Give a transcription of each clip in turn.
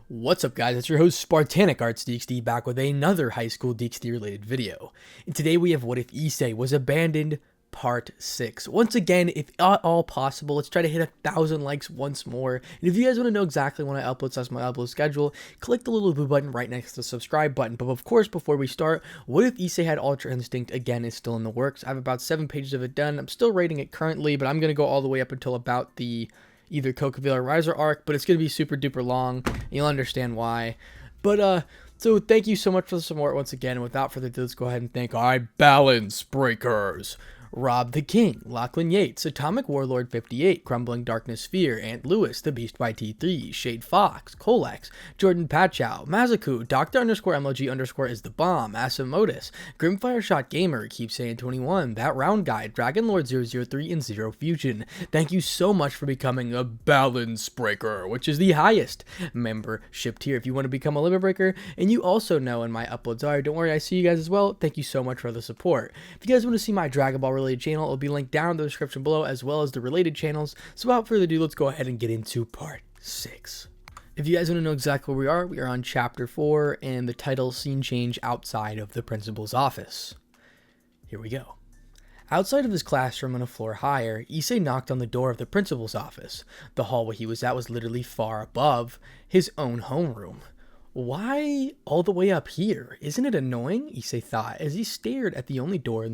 What's up, guys? It's your host Spartanic Arts DxD back with another high school DxD related video. And today we have What If Issei Was Abandoned Part 6. Once again, if at all possible, let's try to hit 1,000 likes once more. And if you guys want to know exactly when I upload, that's my upload schedule, click the little blue button right next to the subscribe button. But of course, before we start, What If Issei Had Ultra Instinct again is still in the works. I have about 7 pages of it done. I'm still rating it currently, but I'm going to go all the way up until about the either Kokaville or Riser arc, but it's going to be super duper long. You'll understand why. But, so thank you so much for the support once again. And without further ado, let's go ahead and thank our balance breakers. Rob the King, Lachlan Yates, Atomic Warlord 58, Crumbling Darkness Sphere, Ant Lewis, The Beast by T3, Shade Fox, Colex, Jordan Pachow, Mazaku, Dr_MLG_ is the bomb, Asimodus, Grimfire Shot Gamer, Keep Saying 21, That Round Guy, Dragonlord 003, and Zero Fusion. Thank you so much for becoming a balance breaker, which is the highest membership tier if you want to become a limit breaker. And you also know when my uploads are. Don't worry, I see you guys as well. Thank you so much for the support. If you guys want to see my Dragon Ball related channel, it'll be linked down in the description below, as well as the related channels. So without further ado, let's go ahead and get into part 6. If you guys want to know exactly where we are on chapter 4 and the title Scene Change Outside of the Principal's Office. Here we go. Outside of his classroom on a floor higher, Issei knocked on the door of the principal's office. The hallway he was at was literally far above his own homeroom. Why all the way up here? Isn't it annoying? Issei thought as he stared at the only door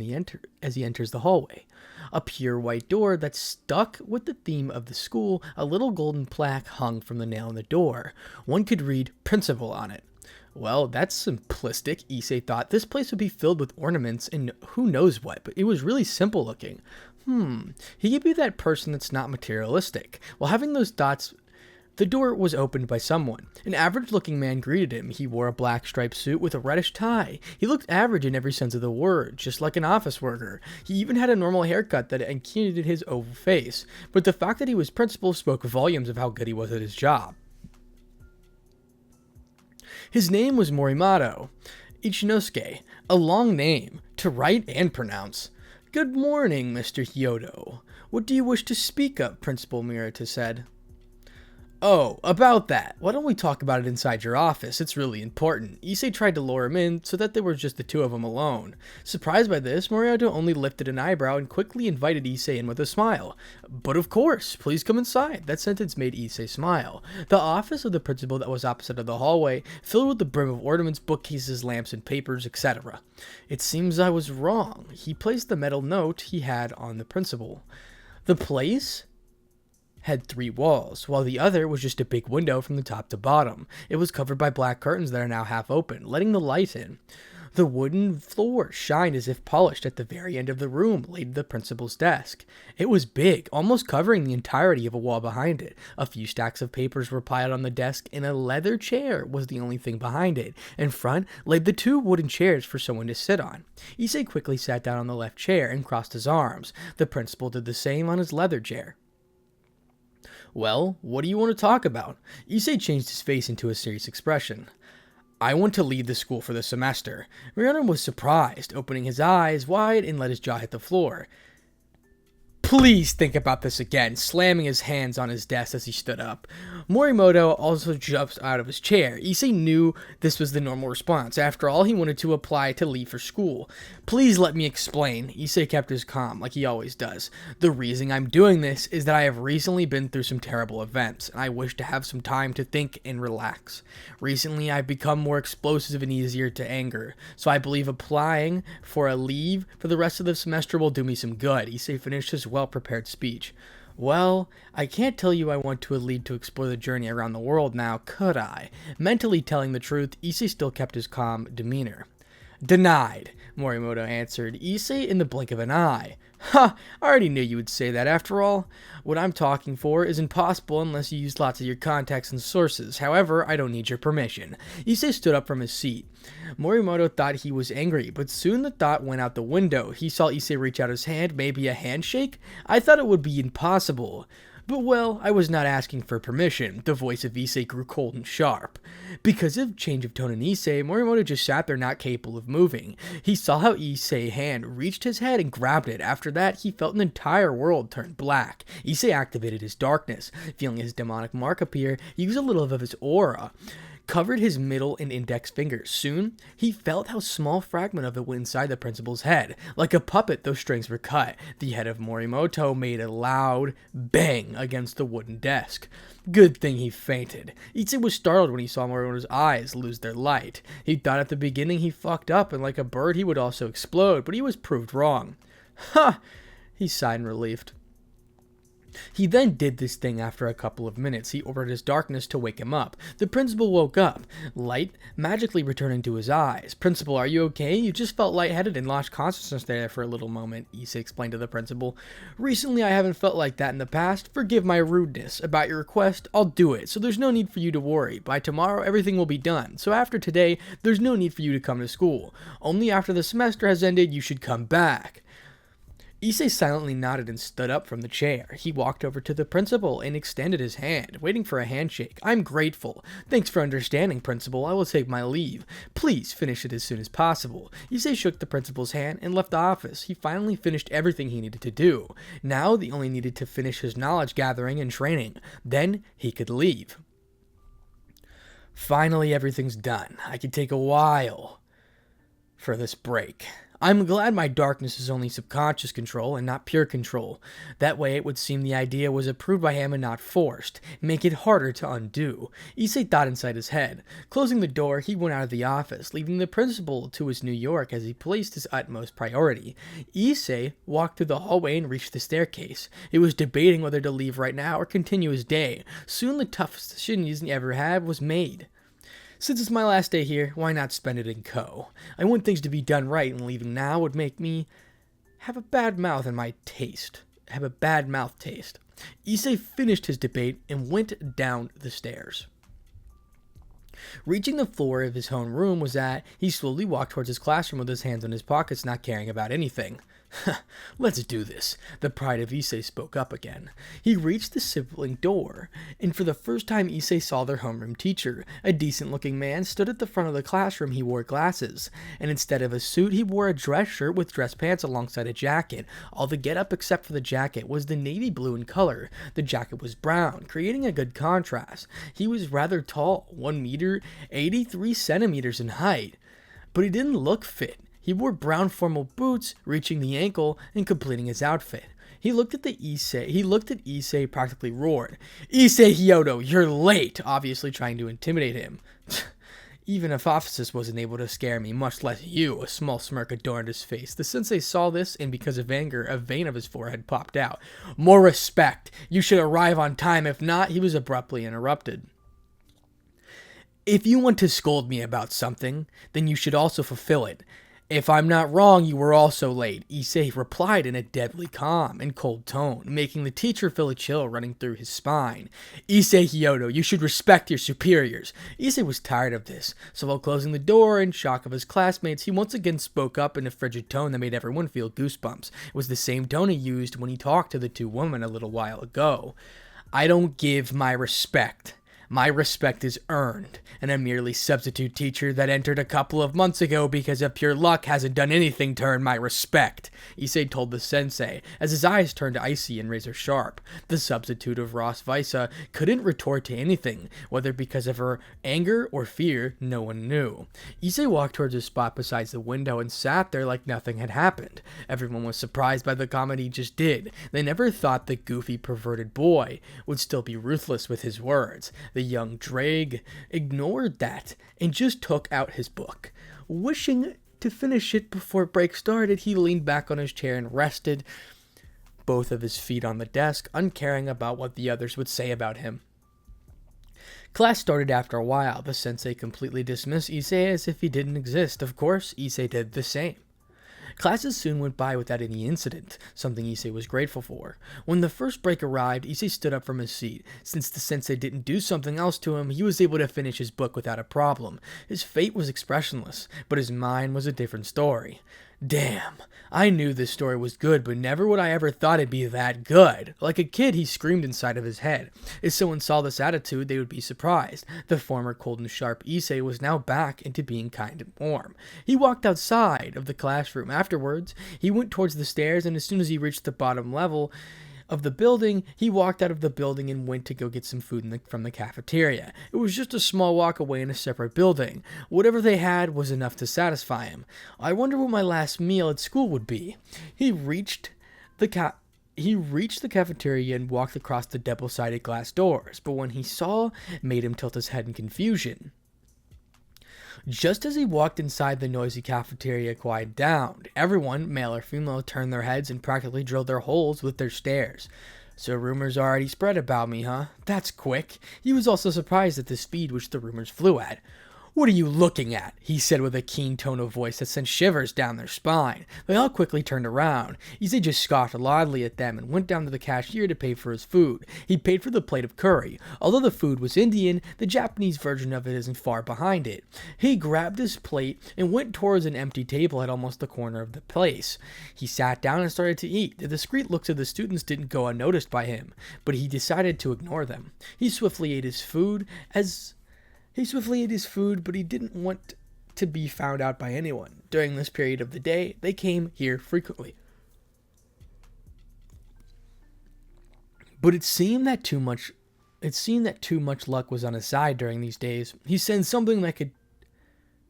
as he enters the hallway. A pure white door that stuck with the theme of the school. A little golden plaque hung from the nail in the door. One could read "Principal" on it. Well, that's simplistic, Issei thought. This place would be filled with ornaments and who knows what, but it was really simple looking. He could be that person that's not materialistic. While having those thoughts, the door was opened by someone. An average-looking man greeted him. He wore a black striped suit with a reddish tie. He looked average in every sense of the word, just like an office worker. He even had a normal haircut that included his oval face. But the fact that he was principal spoke volumes of how good he was at his job. His name was Morimoto Ichinosuke, a long name to write and pronounce. "Good morning, Mr. Hyodo. What do you wish to speak of?" Principal Murata said. "Oh, about that. Why don't we talk about it inside your office? It's really important." Issei tried to lure him in so that there were just the two of them alone. Surprised by this, Morimoto only lifted an eyebrow and quickly invited Issei in with a smile. "But of course, please come inside." That sentence made Issei smile. The office of the principal that was opposite of the hallway, filled with the brim of ornaments, bookcases, lamps, and papers, etc. It seems I was wrong. He placed the metal note he had on the principal. The place had 3 walls, while the other was just a big window from the top to bottom. It was covered by black curtains that are now half open, letting the light in. The wooden floor shined as if polished. At the very end of the room lay the principal's desk. It was big, almost covering the entirety of a wall behind it. A few stacks of papers were piled on the desk, and a leather chair was the only thing behind it. In front lay the 2 wooden chairs for someone to sit on. Issei quickly sat down on the left chair and crossed his arms. The principal did the same on his leather chair. "Well, what do you want to talk about?" Issei changed his face into a serious expression. "I want to leave the school for the semester." Rihanna was surprised, opening his eyes wide and let his jaw hit the floor. "Please think about this again," slamming his hands on his desk as he stood up. Morimoto also jumped out of his chair. Issei knew this was the normal response. After all, he wanted to apply to leave for school. "Please let me explain." Issei kept his calm, like he always does. "The reason I'm doing this is that I have recently been through some terrible events, and I wish to have some time to think and relax. Recently, I've become more explosive and easier to anger, so I believe applying for a leave for the rest of the semester will do me some good." Issei finished his well-prepared speech. "Well, I can't tell you I want to leave to explore the journey around the world now, could I?" Mentally telling the truth, Issei still kept his calm demeanor. "Denied," Morimoto answered Issei in the blink of an eye. "Ha! I already knew you would say that. After all, what I'm talking for is impossible unless you use lots of your contacts and sources. However, I don't need your permission." Issei stood up from his seat. Morimoto thought he was angry, but soon the thought went out the window. He saw Issei reach out his hand, maybe a handshake? "I thought it would be impossible." But well, I was not asking for permission. The voice of Issei grew cold and sharp. Because of change of tone in Issei, Morimoto just sat there not capable of moving. He saw how Issei's hand reached his head and grabbed it. After that, he felt an entire world turn black. Issei activated his darkness. Feeling his demonic mark appear, he used a little of his aura, covered his middle and index fingers. Soon, he felt how small fragment of it went inside the principal's head. Like a puppet, those strings were cut. The head of Morimoto made a loud bang against the wooden desk. Good thing he fainted. Issei was startled when he saw Morimoto's eyes lose their light. He thought at the beginning he fucked up, and like a bird he would also explode, but he was proved wrong. Ha! He sighed in relief. He then did this thing after a couple of minutes. He ordered his darkness to wake him up. The principal woke up, light magically returning to his eyes. "Principal, are you okay? You just felt lightheaded and lost consciousness there for a little moment," Issei explained to the principal. "Recently, I haven't felt like that in the past. Forgive my rudeness. About your request, I'll do it, so there's no need for you to worry. By tomorrow, everything will be done. So after today, there's no need for you to come to school. Only after the semester has ended, you should come back." Issei silently nodded and stood up from the chair. He walked over to the principal and extended his hand, waiting for a handshake. "I'm grateful. Thanks for understanding, Principal. I will take my leave. Please finish it as soon as possible." Issei shook the principal's hand and left the office. He finally finished everything he needed to do. Now, he only needed to finish his knowledge gathering and training. Then, he could leave. Finally, everything's done. I can take a while for this break. I'm glad my darkness is only subconscious control and not pure control. That way it would seem the idea was approved by him and not forced. Make it harder to undo. Issei thought inside his head. Closing the door, he went out of the office, leaving the principal to his New York as he placed his utmost priority. Issei walked through the hallway and reached the staircase. He was debating whether to leave right now or continue his day. Soon the toughest decision he ever had was made. Since it's my last day here, why not spend it in Co? I want things to be done right, and leaving now would make me have a bad mouth taste. Issei finished his debate and went down the stairs. Reaching the floor of his homeroom was that he slowly walked towards his classroom with his hands in his pockets, not caring about anything. "Let's do this." The pride of Issei spoke up again. He reached the sibling door, and for the first time Issei saw their homeroom teacher. A decent-looking man stood at the front of the classroom. He wore glasses, and instead of a suit, he wore a dress shirt with dress pants alongside a jacket. All the get-up except for the jacket was the navy blue in color. The jacket was brown, creating a good contrast. He was rather tall, 1 meter, 83 centimeters in height, but he didn't look fit. He wore brown formal boots, reaching the ankle and completing his outfit. He looked at Issei, practically roared, "Issei Hyodo, you're late!" obviously trying to intimidate him. "Even if Ophisis wasn't able to scare me, much less you," a small smirk adorned his face. The sensei saw this, and because of anger, a vein of his forehead popped out. "More respect! You should arrive on time. If not," he was abruptly interrupted. "If you want to scold me about something, then you should also fulfill it. If I'm not wrong, you were also late," Issei replied in a deadly calm and cold tone, making the teacher feel a chill running through his spine. "Issei Hyodo, you should respect your superiors." Issei was tired of this, so while closing the door in shock of his classmates, he once again spoke up in a frigid tone that made everyone feel goosebumps. It was the same tone he used when he talked to the two women a little while ago. "I don't give my respect. My respect is earned, and a merely substitute teacher that entered a couple of months ago because of pure luck hasn't done anything to earn my respect," Issei told the sensei, as his eyes turned icy and razor sharp. The substitute of Ross Visa couldn't retort to anything, whether because of her anger or fear, no one knew. Issei walked towards a spot beside the window and sat there like nothing had happened. Everyone was surprised by the comment he just did. They never thought the goofy, perverted boy would still be ruthless with his words. The young Drake ignored that and just took out his book. Wishing to finish it before break started, he leaned back on his chair and rested both of his feet on the desk, uncaring about what the others would say about him. Class started after a while. The sensei completely dismissed Issei as if he didn't exist. Of course, Issei did the same. Classes soon went by without any incident, something Issei was grateful for. When the first break arrived, Issei stood up from his seat. Since the sensei didn't do something else to him, he was able to finish his book without a problem. His fate was expressionless, but his mind was a different story. Damn, I knew this story was good, but never would I ever thought it'd be that good. Like a kid, he screamed inside of his head. If someone saw this attitude, they would be surprised. The former cold and sharp Issei was now back into being kind and warm. He walked outside of the classroom. Afterwards, he went towards the stairs, and as soon as he reached the bottom level of the building, he walked out of the building and went to go get some food from the cafeteria. It was just a small walk away in a separate building. Whatever they had was enough to satisfy him. I wonder what my last meal at school would be. He reached the cafeteria and walked across the double-sided glass doors, but when he saw, it made him tilt his head in confusion. Just as he walked inside, the noisy cafeteria quieted down. Everyone, male or female, turned their heads and practically drilled their holes with their stares. So rumors already spread about me, huh? That's quick. He was also surprised at the speed which the rumors flew at. "What are you looking at?" he said with a keen tone of voice that sent shivers down their spine. They all quickly turned around. Issei just scoffed loudly at them and went down to the cashier to pay for his food. He paid for the plate of curry. Although the food was Indian, the Japanese version of it isn't far behind it. He grabbed his plate and went towards an empty table at almost the corner of the place. He sat down and started to eat. The discreet looks of the students didn't go unnoticed by him, but he decided to ignore them. He swiftly ate his food, but he didn't want to be found out by anyone. During this period of the day, they came here frequently. But it seemed that too much luck was on his side during these days. He sensed something that could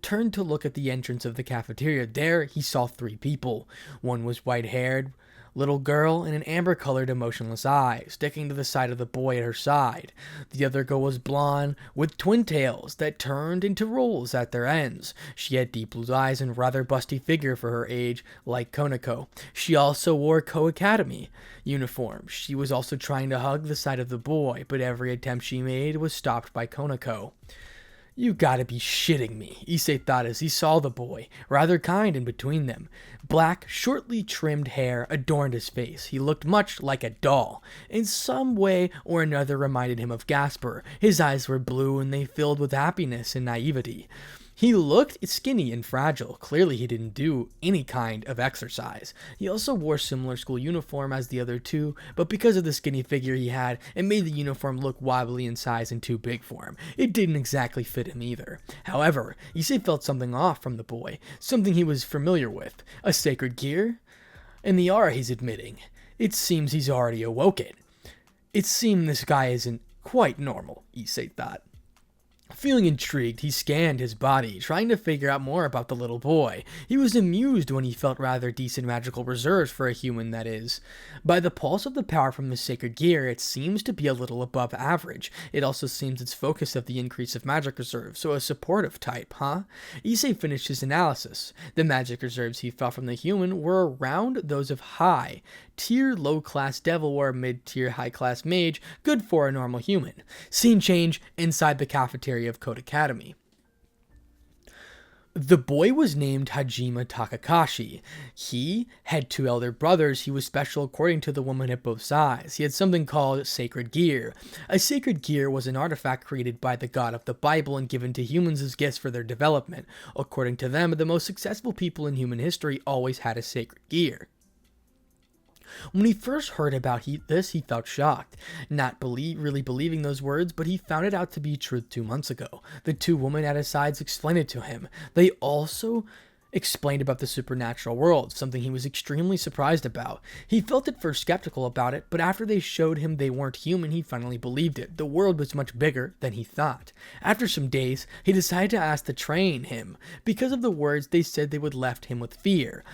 turn to look at the entrance of the cafeteria. There, he saw 3 people. One was white-haired, little girl in an amber-colored, emotionless eye, sticking to the side of the boy at her side. The other girl was blonde, with twin tails that turned into rolls at their ends. She had deep blue eyes and rather busty figure for her age, like Konako. She also wore Co-Academy uniform. She was also trying to hug the side of the boy, but every attempt she made was stopped by Konako. "You gotta be shitting me," Issei thought as he saw the boy, rather kind in between them. Black, shortly trimmed hair adorned his face. He looked much like a doll. In some way or another reminded him of Gasper. His eyes were blue and they filled with happiness and naivety. He looked skinny and fragile. Clearly he didn't do any kind of exercise. He also wore similar school uniform as the other 2, but because of the skinny figure he had, it made the uniform look wobbly in size and too big for him. It didn't exactly fit him either. However, Issei felt something off from the boy, something he was familiar with. A sacred gear? And the aura he's admitting. It seems he's already awoken. It seemed this guy isn't quite normal, Issei thought. Feeling intrigued, he scanned his body, trying to figure out more about the little boy. He was amused when he felt rather decent magical reserves for a human, that is. By the pulse of the power from the sacred gear, it seems to be a little above average. It also seems its focus of the increase of magic reserves, so a supportive type, huh? Issei finished his analysis. The magic reserves he felt from the human were around those of high-tier low-class devil or mid-tier high-class mage, good for a normal human. Scene change inside the cafeteria of Code Academy. The boy was named Hajime Takakashi. He had 2 elder brothers. He was special according to the woman at both sides. He had something called sacred gear. A sacred gear was an artifact created by the god of the Bible and given to humans as gifts for their development. According to them, the most successful people in human history always had a sacred gear. When he first heard about this, he felt shocked, not really believing those words, but he found it out to be truth 2 months ago. The 2 women at his sides explained it to him. They also explained about the supernatural world, something he was extremely surprised about. He felt at first skeptical about it, but after they showed him they weren't human, he finally believed it. The world was much bigger than he thought. After some days, he decided to ask to train him. Because of the words, they said they would left him with fear.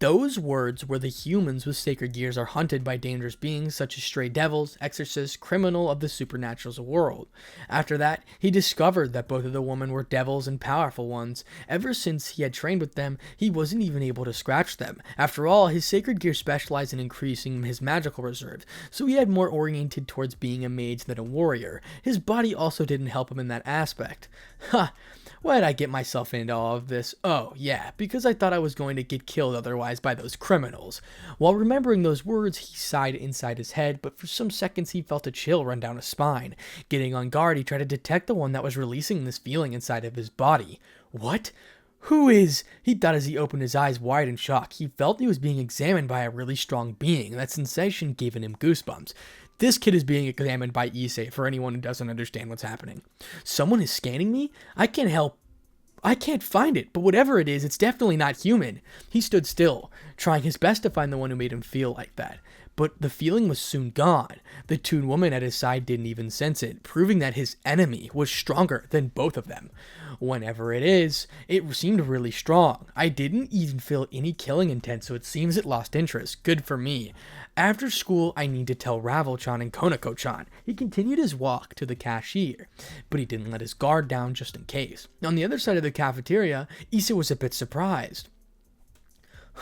Those words were the humans with sacred gears are hunted by dangerous beings such as stray devils, exorcists, criminal of the supernatural world. After that, he discovered that both of the women were devils and powerful ones. Ever since he had trained with them, he wasn't even able to scratch them. After all, his sacred gear specialized in increasing his magical reserves, so he had more oriented towards being a mage than a warrior. His body also didn't help him in that aspect. Why did I get myself into all of this? Oh, yeah, because I thought I was going to get killed otherwise by those criminals. While remembering those words, he sighed inside his head, but for some seconds he felt a chill run down his spine. Getting on guard, he tried to detect the one that was releasing this feeling inside of his body. What? Who is? He thought as he opened his eyes wide in shock. He felt he was being examined by a really strong being. That sensation gave him goosebumps. This kid is being examined by Issei, for anyone who doesn't understand what's happening. Someone is scanning me? I can't find it, but whatever it is, it's definitely not human. He stood still, trying his best to find the one who made him feel like that. But the feeling was soon gone. The Toon woman at his side didn't even sense it, proving that his enemy was stronger than both of them. Whenever it is, it seemed really strong. I didn't even feel any killing intent, so it seems it lost interest. Good for me. After school, I need to tell Ravel-chan and Konako-chan. He continued his walk to the cashier, but he didn't let his guard down just in case. On the other side of the cafeteria, Issei was a bit surprised.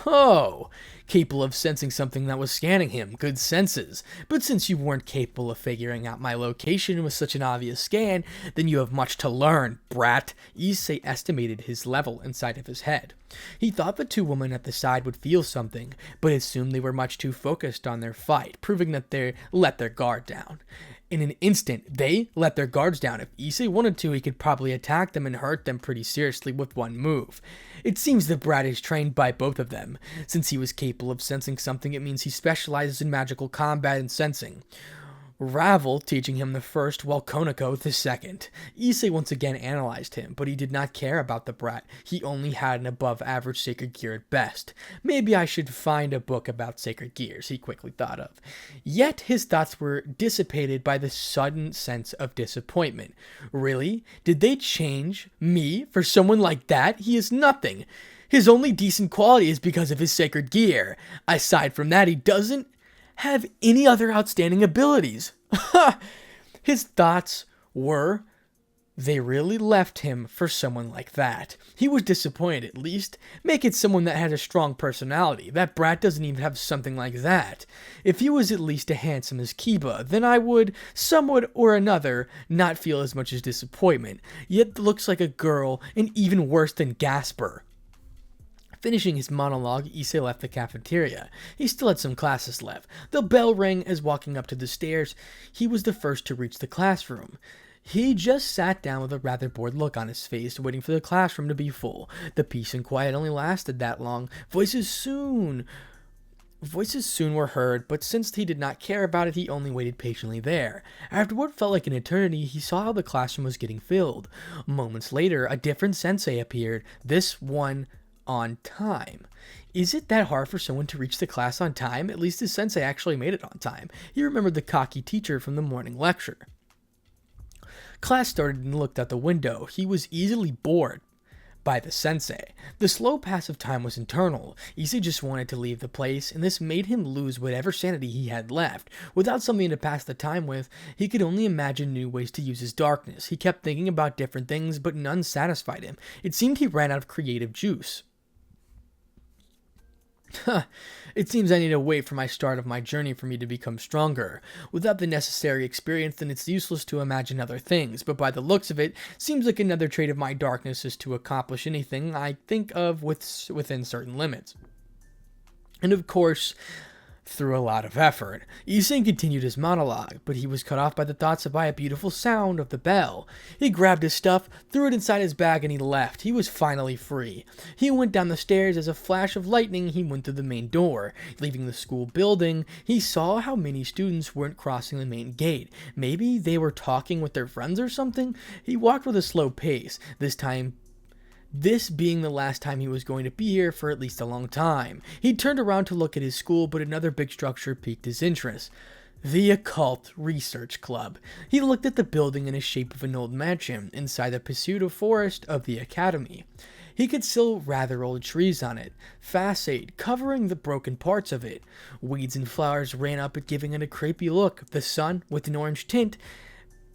Oh, capable of sensing something that was scanning him. Good senses. But since you weren't capable of figuring out my location with such an obvious scan, then you have much to learn, brat. Issei estimated his level inside of his head. He thought the two women at the side would feel something, but assumed they were much too focused on their fight, proving that they let their guard down. In an instant, they let their guards down. If Issei wanted to, he could probably attack them and hurt them pretty seriously with one move. It seems the brat is trained by both of them. Since he was capable of sensing something, it means he specializes in magical combat and sensing. Ravel teaching him the first, while Konako the second. Issei once again analyzed him, but he did not care about the brat. He only had an above-average sacred gear at best. Maybe I should find a book about sacred gears, he quickly thought of. Yet his thoughts were dissipated by the sudden sense of disappointment. Really? Did they change me for someone like that? He is nothing. His only decent quality is because of his sacred gear. Aside from that, he doesn't have any other outstanding abilities. His thoughts were, they really left him for someone like that. He was disappointed, at least. Make it someone that had a strong personality. That brat doesn't even have something like that. If he was at least as handsome as Kiba, then I would, somewhat or another, not feel as much as disappointment. Yet looks like a girl, and even worse than Gasper. Finishing his monologue, Issei left the cafeteria. He still had some classes left. The bell rang as walking up to the stairs. He was the first to reach the classroom. He just sat down with a rather bored look on his face, waiting for the classroom to be full. The peace and quiet only lasted that long. Voices soon were heard, but since he did not care about it, he only waited patiently there. After what felt like an eternity, he saw how the classroom was getting filled. Moments later, a different sensei appeared, this one on time. Is it that hard for someone to reach the class on time? At least his sensei actually made it on time. He remembered the cocky teacher from the morning lecture. Class started and looked out the window. He was easily bored by the sensei. The slow pass of time was internal. Issei just wanted to leave the place, and this made him lose whatever sanity he had left. Without something to pass the time with, he could only imagine new ways to use his darkness. He kept thinking about different things, but none satisfied him. It seemed he ran out of creative juice. It seems I need to wait for my start of my journey for me to become stronger. Without the necessary experience, then it's useless to imagine other things, but by the looks of it, seems like another trait of my darkness is to accomplish anything I think of within certain limits. And of course, through a lot of effort. Issei continued his monologue, but he was cut off by the thoughts by a beautiful sound of the bell. He grabbed his stuff, threw it inside his bag, and he left. He was finally free. He went down the stairs. As a flash of lightning, he went through the main door. Leaving the school building, he saw how many students weren't crossing the main gate. Maybe they were talking with their friends or something? He walked with a slow pace, this being the last time he was going to be here for at least a long time. He turned around to look at his school, but another big structure piqued his interest. The Occult Research Club. He looked at the building in the shape of an old mansion inside the pseudo forest of the academy. He could see rather old trees on it, facade covering the broken parts of it. Weeds and flowers ran up it, giving it a creepy look. The sun, with an orange tint,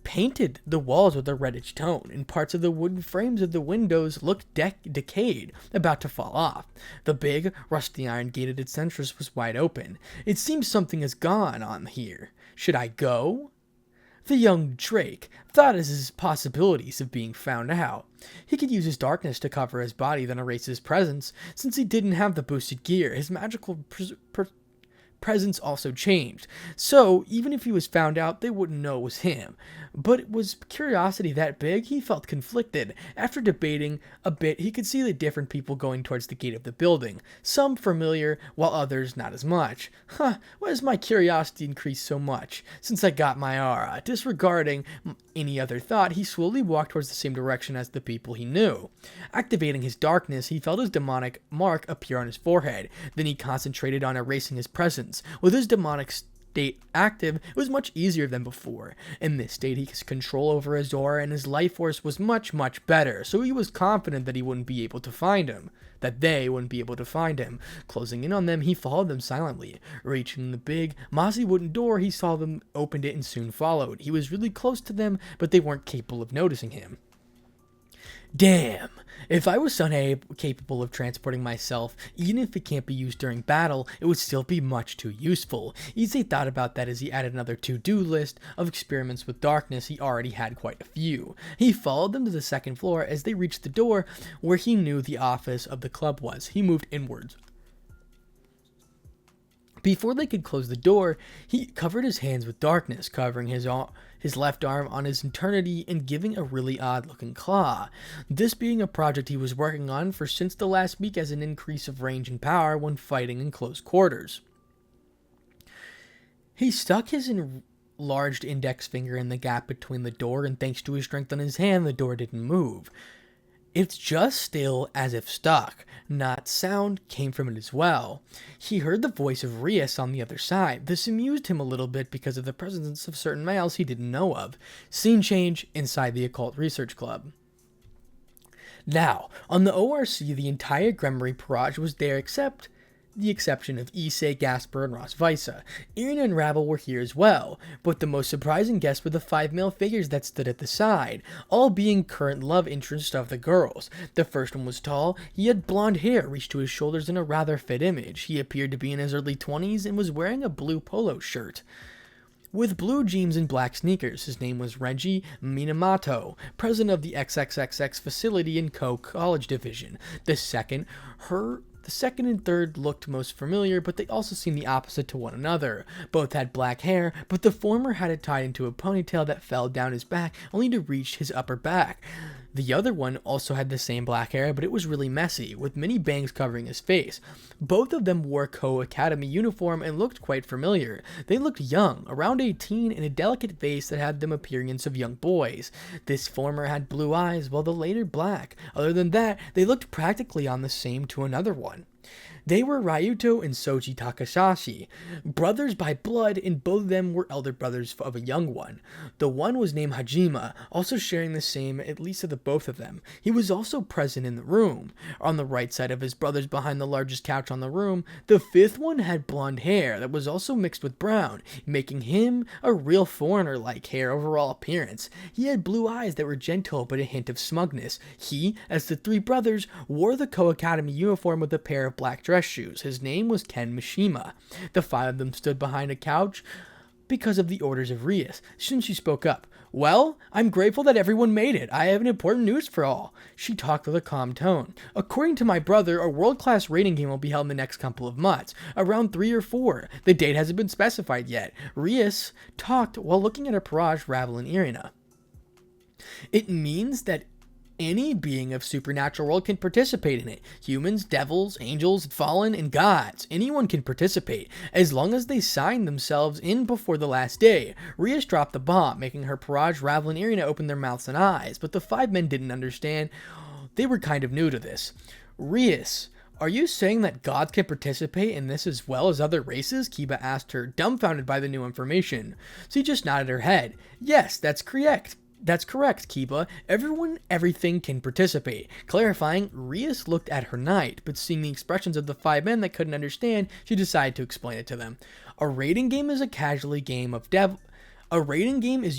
painted the walls with a reddish tone, and parts of the wooden frames of the windows looked decayed, about to fall off. The big, rusty iron gate at its entrance was wide open. It seems something has gone on here. Should I go? The young Drake thought of his possibilities of being found out. He could use his darkness to cover his body, then erase his presence. Since he didn't have the boosted gear, his magical presence also changed. So, even if he was found out, they wouldn't know it was him. But was curiosity that big? He felt conflicted. After debating a bit, he could see the different people going towards the gate of the building. Some familiar, while others not as much. Why has my curiosity increased so much since I got my aura? Disregarding any other thought, he slowly walked towards the same direction as the people he knew. Activating his darkness, he felt his demonic mark appear on his forehead. Then he concentrated on erasing his presence. With his demonic state active, it was much easier than before. In this state, he could control over his aura, and his life force was much, much better, so he was confident that he wouldn't be able to find him. That they wouldn't be able to find him. Closing in on them, he followed them silently. Reaching the big, mossy wooden door, he saw them, opened it, and soon followed. He was really close to them, but they weren't capable of noticing him. Damn! If I was capable of transporting myself, even if it can't be used during battle, it would still be much too useful. Issei thought about that as he added another to-do list of experiments with darkness. He already had quite a few. He followed them to the second floor. As they reached the door where he knew the office of the club was, he moved inwards. Before they could close the door, he covered his hands with darkness, covering his left arm on his eternity and giving a really odd-looking claw. This being a project he was working on for since the last week as an increase of range and power when fighting in close quarters. He stuck his enlarged index finger in the gap between the door, and thanks to his strength on his hand, the door didn't move. It's just still as if stuck. Not sound came from it as well. He heard the voice of Rias on the other side. This amused him a little bit because of the presence of certain males he didn't know of. Scene change inside the Occult Research Club. Now, on the ORC, the entire Gremory Parage was there except the exception of Issei, Gasper, and Rosvisa. Irina and Rabble were here as well, but the most surprising guests were the 5 male figures that stood at the side, all being current love interests of the girls. The first one was tall. He had blonde hair reached to his shoulders in a rather fit image. He appeared to be in his early 20s and was wearing a blue polo shirt with blue jeans and black sneakers. His name was Renji Minamoto, president of the XXXX facility in College Division. The second and third looked most familiar, but they also seemed the opposite to one another. Both had black hair, but the former had it tied into a ponytail that fell down his back only to reach his upper back. The other one also had the same black hair, but it was really messy, with many bangs covering his face. Both of them wore Co-Academy uniform and looked quite familiar. They looked young, around 18, and a delicate face that had them appearance of young boys. This former had blue eyes, while the later black. Other than that, they looked practically on the same to another one. They were Ryuto and Soji Takahashi, brothers by blood, and both of them were elder brothers of a young one. The one was named Hajima, also sharing the same, at least of the both of them. He was also present in the room. On the right side of his brothers, behind the largest couch on the room, the fifth one had blonde hair that was also mixed with brown, making him a real foreigner-like hair overall appearance. He had blue eyes that were gentle but a hint of smugness. He, as the 3 brothers, wore the Co-Academy uniform with a pair of black dress shoes. His name was Ken Mishima. The 5 of them stood behind a couch because of the orders of Rias. Soon she spoke up. Well, I'm grateful that everyone made it. I have an important news for all. She talked with a calm tone. According to my brother, a world-class rating game will be held in the next couple of months, around 3 or 4. The date hasn't been specified yet. Rias talked while looking at her Parage, Ravel, and Irina. It means that any being of supernatural world can participate in it. Humans, devils, angels, fallen, and gods. Anyone can participate, as long as they sign themselves in before the last day. Rias dropped the bomb, making her Parage, Ravel, and Irina open their mouths and eyes, but the 5 men didn't understand. They were kind of new to this. Rias, are you saying that gods can participate in this as well as other races? Kiba asked her, dumbfounded by the new information. She just nodded her head. Yes, that's correct. That's correct, Kiba. Everything can participate. Clarifying, Rias looked at her knight, but seeing the expressions of the 5 men that couldn't understand, she decided to explain it to them. A raiding game is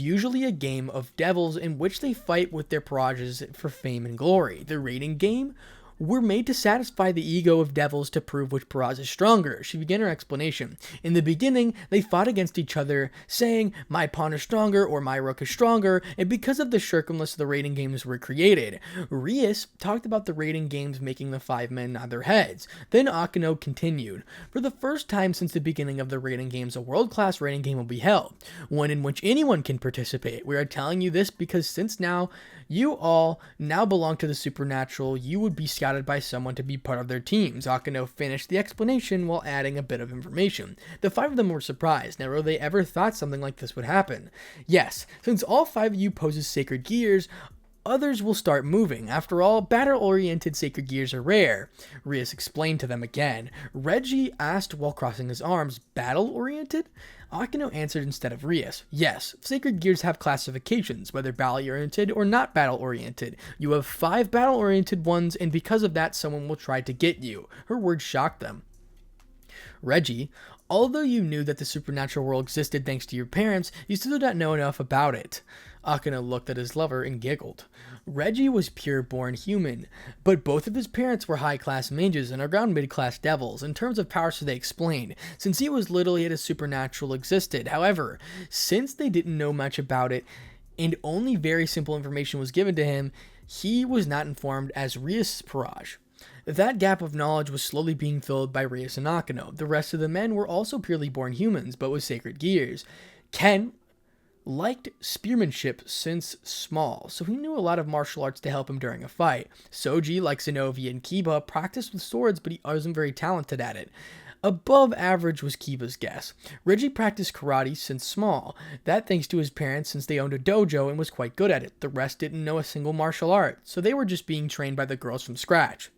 usually a game of devils in which they fight with their parages for fame and glory. The raiding game were made to satisfy the ego of devils to prove which Paraz is stronger. She began her explanation. In the beginning, they fought against each other, saying, my pawn is stronger or my rook is stronger, and because of the circumstance, the rating games were created. Rias talked about the rating games making the 5 men nod their heads. Then Akeno continued. For the first time since the beginning of the rating games, a world-class rating game will be held, one in which anyone can participate. We are telling you this because since now you all now belong to the supernatural, you would be scouted by someone to be part of their teams. Akeno finished the explanation while adding a bit of information. The 5 of them were surprised. Never they ever thought something like this would happen. Yes, since all 5 of you poses sacred gears, others will start moving. After all, battle-oriented sacred gears are rare. Rias explained to them again. Reggie asked while crossing his arms, battle-oriented? Akeno answered instead of Rias. Yes, sacred gears have classifications, whether battle-oriented or not battle-oriented. You have 5 battle-oriented ones, and because of that, someone will try to get you. Her words shocked them. Reggie, although you knew that the supernatural world existed thanks to your parents, you still did not know enough about it. Akeno looked at his lover and giggled. Reggie was pure-born human, but both of his parents were high-class mages and around mid-class devils. In terms of power, so they explained, since he was little, he had a supernatural existed. However, since they didn't know much about it, and only very simple information was given to him, he was not informed as Rias' Paraj. That gap of knowledge was slowly being filled by Rias and Akeno. The rest of the men were also purely born humans, but with sacred gears. Ken liked spearmanship since small, so he knew a lot of martial arts to help him during a fight. Soji, like Zenobia and Kiba, practiced with swords, but he wasn't very talented at it. Above average was Kiba's guess. Reggie practiced karate since small, that thanks to his parents since they owned a dojo and was quite good at it. The rest didn't know a single martial art, so they were just being trained by the girls from scratch.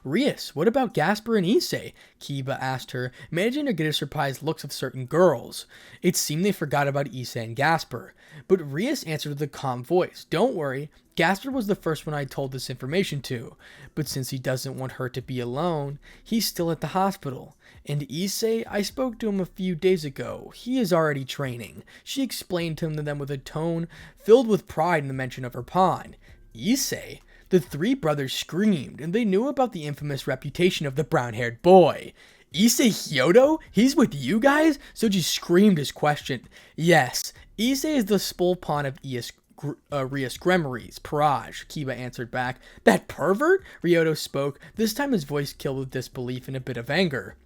Rias, what about Gasper and Issei? Kiba asked her, managing to get a surprised looks of certain girls. It seemed they forgot about Issei and Gasper. But Rias answered with a calm voice, don't worry, Gasper was the first one I told this information to. But since he doesn't want her to be alone, he's still at the hospital. And Issei, I spoke to him a few days ago. He is already training. She explained to them with a tone filled with pride in the mention of her pawn. Issei? The 3 brothers screamed, and they knew about the infamous reputation of the brown-haired boy. Issei Hyodo? He's with you guys? Soji screamed his question. Yes, Issei is the spoil pawn of Rias Gremory's Paraj, Kiba answered back. That pervert? Ryoto spoke, this time his voice killed with disbelief and a bit of anger.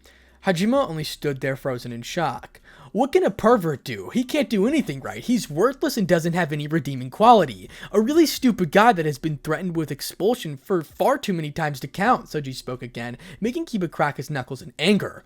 Hajime only stood there frozen in shock. What can a pervert do? He can't do anything right. He's worthless and doesn't have any redeeming quality. A really stupid guy that has been threatened with expulsion for far too many times to count, Soji spoke again, making Kiba crack his knuckles in anger.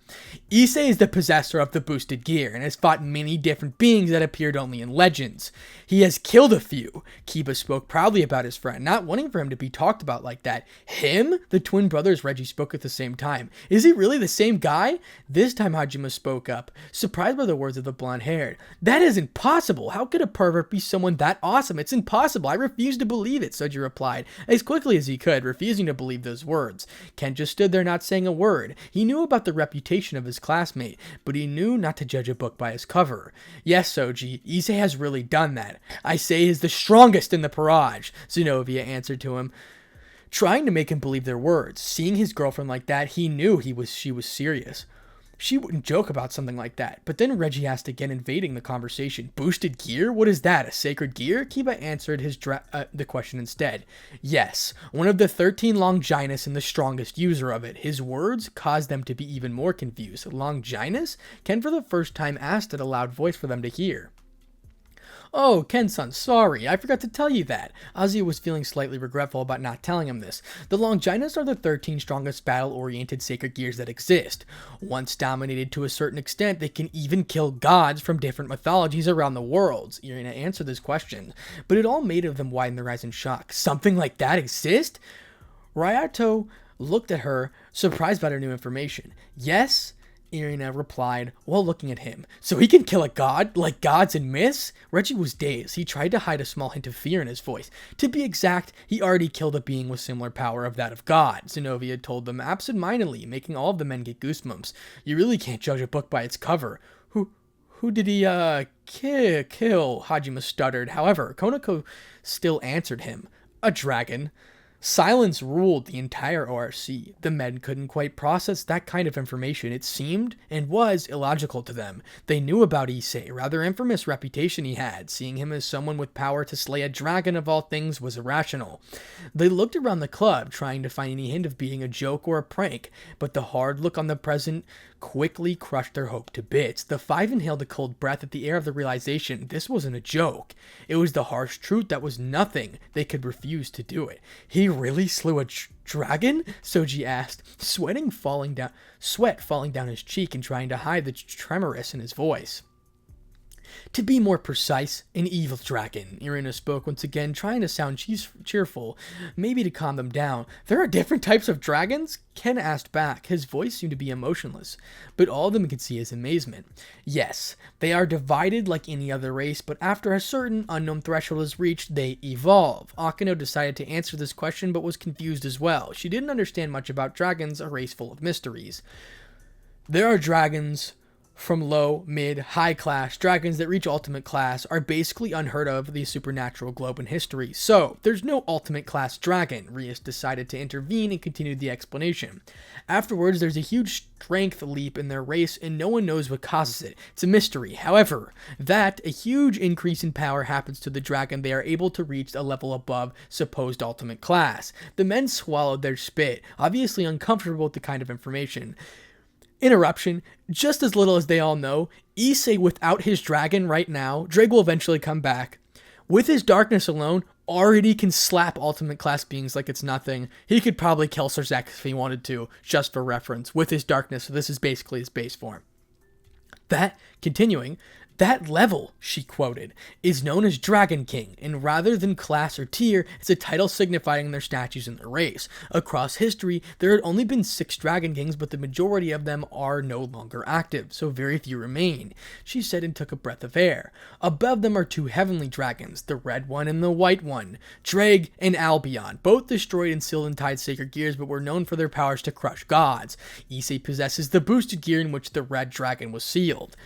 Issei is the possessor of the boosted gear and has fought many different beings that appeared only in legends. He has killed a few. Kiba spoke proudly about his friend, not wanting for him to be talked about like that. Him? The twin brothers Reggie spoke at the same time. Is he really the same guy? This time Hajime spoke up, surprised by the words of the blonde-haired. That is impossible. How could a pervert be someone that awesome? It's impossible. I refuse to believe it, Soji replied, as quickly as he could, refusing to believe those words. Ken just stood there not saying a word. He knew about the reputation of his classmate, but he knew not to judge a book by its cover. Yes, Soji, Issei has really done that. I say he is the strongest in the Paraj, Zenobia answered to him, trying to make him believe their words. Seeing his girlfriend like that, he knew she was serious. She wouldn't joke about something like that. But then Reggie asked again, invading the conversation. Boosted gear? What is that? A sacred gear? Kiba answered the question instead. Yes, one of the 13 Longinus and the strongest user of it. His words caused them to be even more confused. Longinus? Ken for the first time asked at a loud voice for them to hear. Oh, Ken-san, sorry, I forgot to tell you that. Azia was feeling slightly regretful about not telling him this. The Longinus are the 13 strongest battle-oriented sacred gears that exist. Once dominated to a certain extent, they can even kill gods from different mythologies around the world. Irina answered this question, but it all made of them widen their eyes in shock. Something like that exists? Ryato looked at her, surprised by her new information. Yes, Irina replied while looking at him. So he can kill a god, like gods and myths? Reggie was dazed. He tried to hide a small hint of fear in his voice. To be exact, he already killed a being with similar power of that of God, Zenobia told them absent-mindedly, making all of the men get goosebumps. You really can't judge a book by its cover. Who did he, kill? Hajime stuttered. However, Konako still answered him. A dragon. Silence ruled the entire ORC. The men couldn't quite process that kind of information. It seemed and was illogical to them. They knew about Issei, rather infamous reputation he had. Seeing him as someone with power to slay a dragon of all things was irrational. They looked around the club, trying to find any hint of being a joke or a prank, but the hard look on the present quickly crushed their hope to bits. The five inhaled a cold breath at the air of the realization this wasn't a joke. It was the harsh truth that was nothing. They could refuse to do it. He really slew a dragon? Soji asked, sweat falling down his cheek and trying to hide the tremorous in his voice. To be more precise, an evil dragon, Irina spoke once again, trying to sound cheerful, maybe to calm them down. There are different types of dragons? Ken asked back. His voice seemed to be emotionless, but all of them could see his amazement. Yes, they are divided like any other race, but after a certain unknown threshold is reached, they evolve. Akeno decided to answer this question, but was confused as well. She didn't understand much about dragons, a race full of mysteries. There are dragons from low, mid, high class. Dragons that reach ultimate class are basically unheard of in the supernatural globe in history. So, there's no ultimate class dragon. Rias decided to intervene and continued the explanation. Afterwards, there's a huge strength leap in their race and no one knows what causes it. It's a mystery. However, a huge increase in power happens to the dragon. They are able to reach a level above supposed ultimate class. The men swallowed their spit, obviously uncomfortable with the kind of information. Interruption. Just as little as they all know, Issei without his dragon right now, Drake will eventually come back. With his darkness alone, already can slap ultimate class beings like it's nothing. He could probably kill Sirzac if he wanted to, just for reference, with his darkness. So this is basically his base form. Continuing, that level, she quoted, is known as Dragon King, and rather than class or tier, it's a title signifying their statues in their race. Across history, there had only been 6 Dragon Kings, but the majority of them are no longer active, so very few remain, she said and took a breath of air. Above them are 2 heavenly dragons, the red one and the white one, Dreg and Albion, both destroyed and sealed in tied sacred gears, but were known for their powers to crush gods. Issei possesses the boosted gear in which the red dragon was sealed,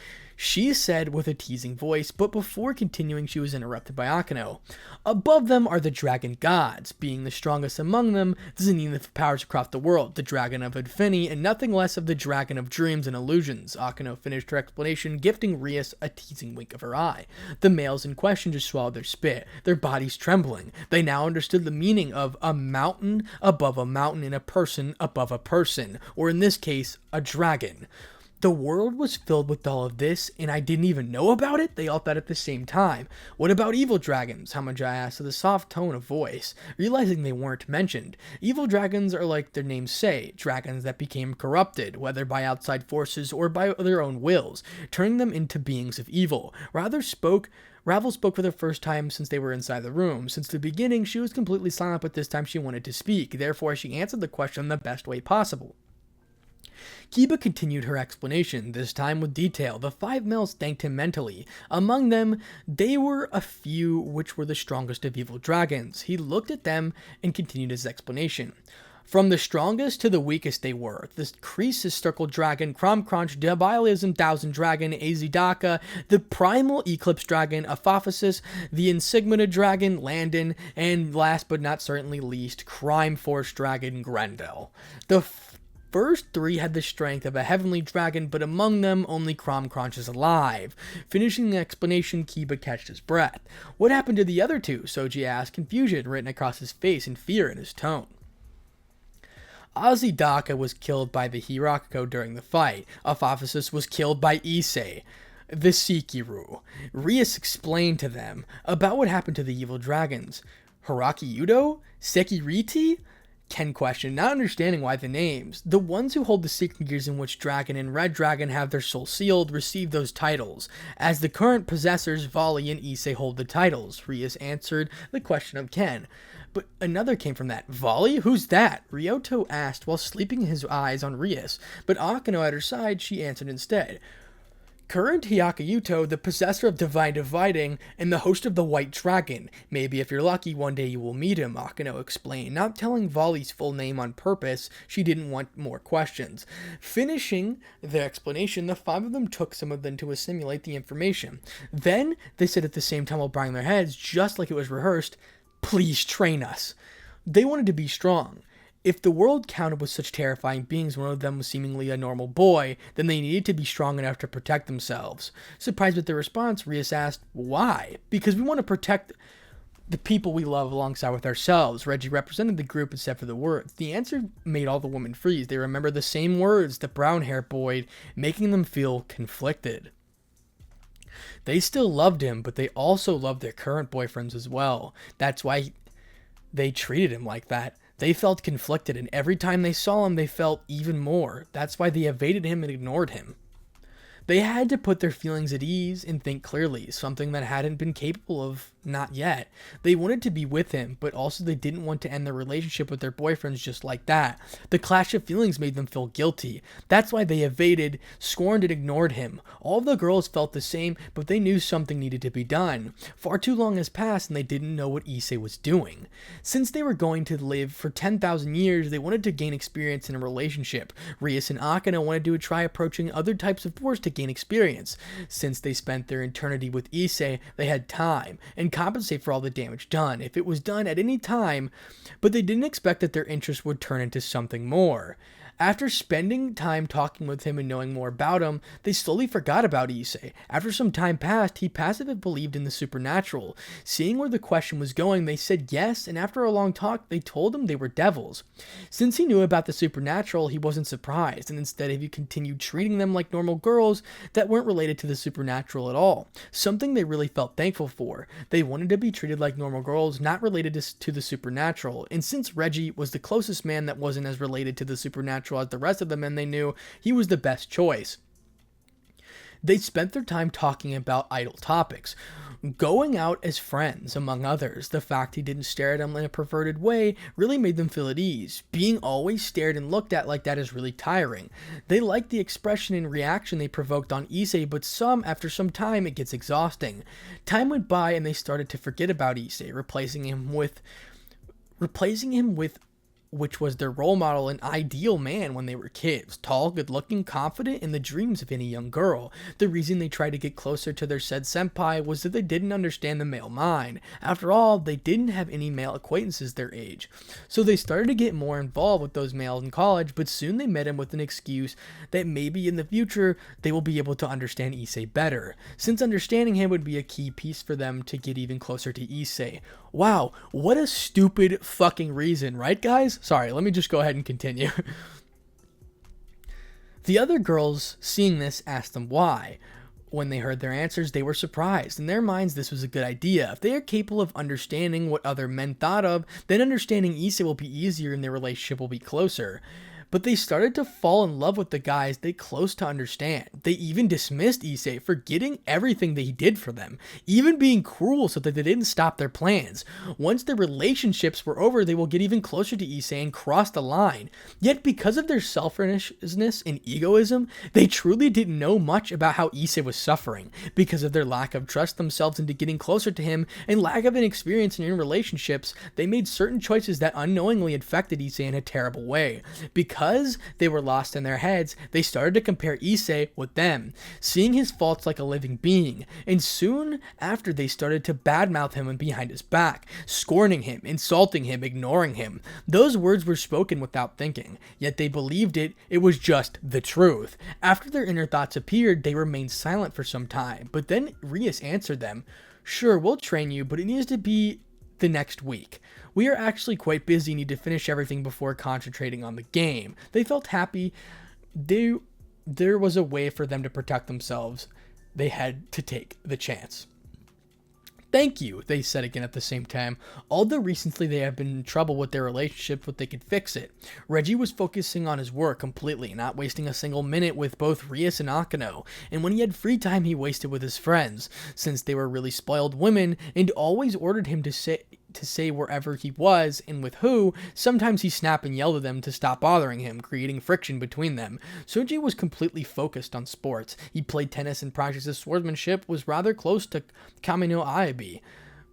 she said with a teasing voice, but before continuing she was interrupted by Akeno. Above them are the dragon gods, being the strongest among them, Zenith powers across the world, the dragon of Infinity, and nothing less of the dragon of dreams and illusions. Akeno finished her explanation, gifting Rias a teasing wink of her eye. The males in question just swallowed their spit, their bodies trembling. They now understood the meaning of a mountain above a mountain and a person above a person, or in this case, a dragon. The world was filled with all of this, and I didn't even know about it? They all thought at the same time. What about evil dragons? Hamaja asked with a soft tone of voice, realizing they weren't mentioned. Evil dragons are like their names say, dragons that became corrupted, whether by outside forces or by their own wills, turning them into beings of evil. Ravel spoke for the first time since they were inside the room. Since the beginning, she was completely silent, but this time she wanted to speak. Therefore, she answered the question the best way possible. Kiba continued her explanation, this time with detail. The 5 males thanked him mentally. Among them, they were a few which were the strongest of evil dragons. He looked at them and continued his explanation. From the strongest to the weakest they were. The Croesus Circle Dragon, Cromcrunch, Diabolism Thousand Dragon, Azidaka, the Primal Eclipse Dragon, Apophysis, the Insigmata Dragon, Landon, and last but not certainly least, Crime Force Dragon, Grendel. The first 3 had the strength of a heavenly dragon, but among them, only Cromcrunch is alive. Finishing the explanation, Kiba catched his breath. What happened to the other 2? Soji asked, confusion written across his face and fear in his tone. Azidaka was killed by the Hirakugo during the fight. Apophysis was killed by Issei, the Sekiru. Rias explained to them about what happened to the evil dragons. Hirakugo? Sekiriti? Ken questioned, not understanding why the names. The ones who hold the secret gears in which Dragon and Red Dragon have their soul sealed receive those titles. As the current possessors, Volley and Issei hold the titles. Rias answered the question of Ken. But another came from that. Volley? Who's that? Ryoto asked while sleeping his eyes on Rias. But Akeno at her side, she answered instead. Current Hyakuyuto, the possessor of Divine Dividing, and the host of the White Dragon. Maybe if you're lucky, one day you will meet him, Akeno explained, not telling Volley's full name on purpose. She didn't want more questions. Finishing their explanation, the 5 of them took some of them to assimilate the information. Then, they said at the same time while bowing their heads, just like it was rehearsed, please train us. They wanted to be strong. If the world counted with such terrifying beings, one of them was seemingly a normal boy, then they needed to be strong enough to protect themselves. Surprised with their response, Rias asked, why? Because we want to protect the people we love alongside with ourselves. Reggie represented the group except for the words. The answer made all the women freeze. They remember the same words, the brown-haired boy, making them feel conflicted. They still loved him, but they also loved their current boyfriends as well. That's why they treated him like that. They felt conflicted, and every time they saw him, they felt even more. That's why they evaded him and ignored him. They had to put their feelings at ease and think clearly, something that hadn't been capable of not yet. They wanted to be with him, but also they didn't want to end their relationship with their boyfriends just like that. The clash of feelings made them feel guilty. That's why they evaded, scorned, and ignored him. All of the girls felt the same, but they knew something needed to be done. Far too long has passed and they didn't know what Issei was doing. Since they were going to live for 10,000 years, they wanted to gain experience in a relationship. Rias and Akane wanted to try approaching other types of boys to gain experience. Since they spent their eternity with Issei, they had time and compensate for all the damage done, if it was done at any time, but they didn't expect that their interest would turn into something more. After spending time talking with him and knowing more about him, they slowly forgot about Issei. After some time passed, he passively believed in the supernatural. Seeing where the question was going, they said yes, and after a long talk, they told him they were devils. Since he knew about the supernatural, he wasn't surprised, and instead he continued treating them like normal girls that weren't related to the supernatural at all. Something they really felt thankful for. They wanted to be treated like normal girls, not related to the supernatural, and since Reggie was the closest man that wasn't as related to the supernatural as the rest of the men they knew, he was the best choice. They spent their time talking about idle topics, going out as friends, among others. The fact he didn't stare at them in a perverted way really made them feel at ease. Being always stared and looked at like that is really tiring. They liked the expression and reaction they provoked on Issei, but after some time, it gets exhausting. Time went by and they started to forget about Issei, replacing him with which was their role model and ideal man when they were kids. Tall, good-looking, confident, and the dreams of any young girl. The reason they tried to get closer to their said senpai was that they didn't understand the male mind. After all, they didn't have any male acquaintances their age. So they started to get more involved with those males in college, but soon they met him with an excuse that maybe in the future they will be able to understand Issei better, since understanding him would be a key piece for them to get even closer to Issei. Wow, what a stupid fucking reason, right guys? Sorry, let me just go ahead and continue. The other girls, seeing this, asked them why. When they heard their answers, they were surprised. In their minds, this was a good idea. If they are capable of understanding what other men thought of, then understanding Issei will be easier and their relationship will be closer. But they started to fall in love with the guys they close to understand. They even dismissed Issei, forgetting everything that he did for them, even being cruel so that they didn't stop their plans. Once their relationships were over, they will get even closer to Issei and cross the line. Yet because of their selfishness and egoism, they truly didn't know much about how Issei was suffering. Because of their lack of trust themselves into getting closer to him and lack of an experience in relationships, they made certain choices that unknowingly affected Issei in a terrible way. Because they were lost in their heads, they started to compare Issei with them, seeing his faults like a living being, and soon after they started to badmouth him behind his back, scorning him, insulting him, ignoring him. Those words were spoken without thinking, yet they believed it was just the truth. After their inner thoughts appeared, they remained silent for some time, but then Rias answered them, "Sure, we'll train you, but it needs to be the next week. We are actually quite busy and need to finish everything before concentrating on the game." They felt happy. There was a way for them to protect themselves. They had to take the chance. "Thank you," they said again at the same time. Although recently they have been in trouble with their relationship, but they could fix it. Reggie was focusing on his work completely, not wasting a single minute with both Rias and Akane, and when he had free time he wasted with his friends, since they were really spoiled women, and always ordered him to say wherever he was and with who. Sometimes he snapped and yelled at them to stop bothering him, creating friction between them. Soji was completely focused on sports. He played tennis and practiced his swordsmanship, was rather close to Kamino Aibi.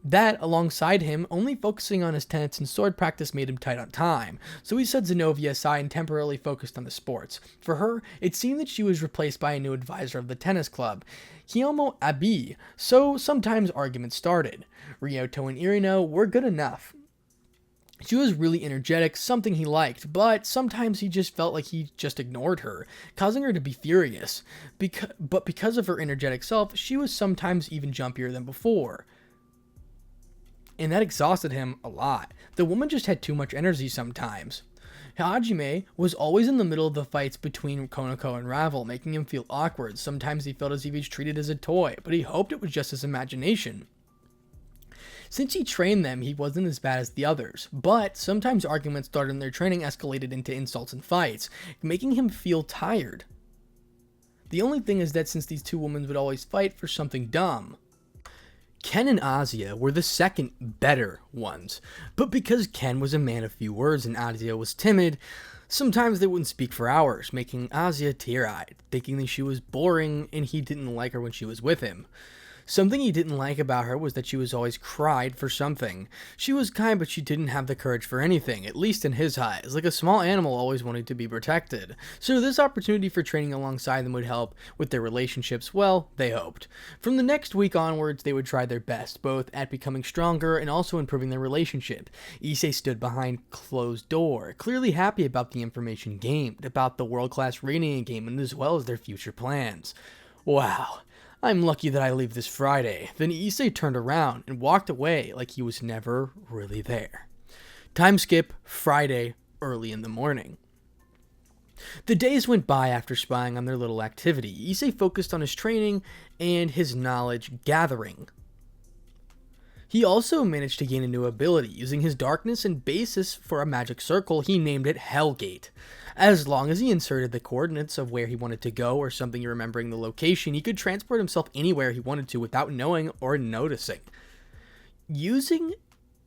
That, alongside him, only focusing on his tennis and sword practice made him tight on time, so he set Zenobia aside and temporarily focused on the sports. For her, it seemed that she was replaced by a new advisor of the tennis club, Kiyomo Abi, so sometimes arguments started. Ryoto and Irino were good enough. She was really energetic, something he liked, but sometimes he just felt like he just ignored her, causing her to be furious. But because of her energetic self, she was sometimes even jumpier than before. And that exhausted him a lot. The woman just had too much energy sometimes. Hajime was always in the middle of the fights between Konako and Ravel, making him feel awkward. Sometimes he felt as if he was treated as a toy, but he hoped it was just his imagination. Since he trained them, he wasn't as bad as the others, but sometimes arguments started in their training escalated into insults and fights, making him feel tired. The only thing is that since these two women would always fight for something dumb, Ken and Azia were the second better ones, but because Ken was a man of few words and Azia was timid, sometimes they wouldn't speak for hours, making Azia tear-eyed, thinking that she was boring and he didn't like her when she was with him. Something he didn't like about her was that she was always cried for something. She was kind, but she didn't have the courage for anything, at least in his eyes, like a small animal always wanting to be protected. So this opportunity for training alongside them would help with their relationships, well, they hoped. From the next week onwards, they would try their best, both at becoming stronger and also improving their relationship. Issei stood behind closed door, clearly happy about the information gained, about the world-class rating game, and as well as their future plans. Wow. I'm lucky that I leave this Friday. Then Issei turned around and walked away like he was never really there. Time skip, Friday, early in the morning. The days went by after spying on their little activity. Issei focused on his training and his knowledge gathering. He also managed to gain a new ability. Using his darkness and basis for a magic circle, he named it Hellgate. As long as he inserted the coordinates of where he wanted to go or something remembering the location, he could transport himself anywhere he wanted to without knowing or noticing. Using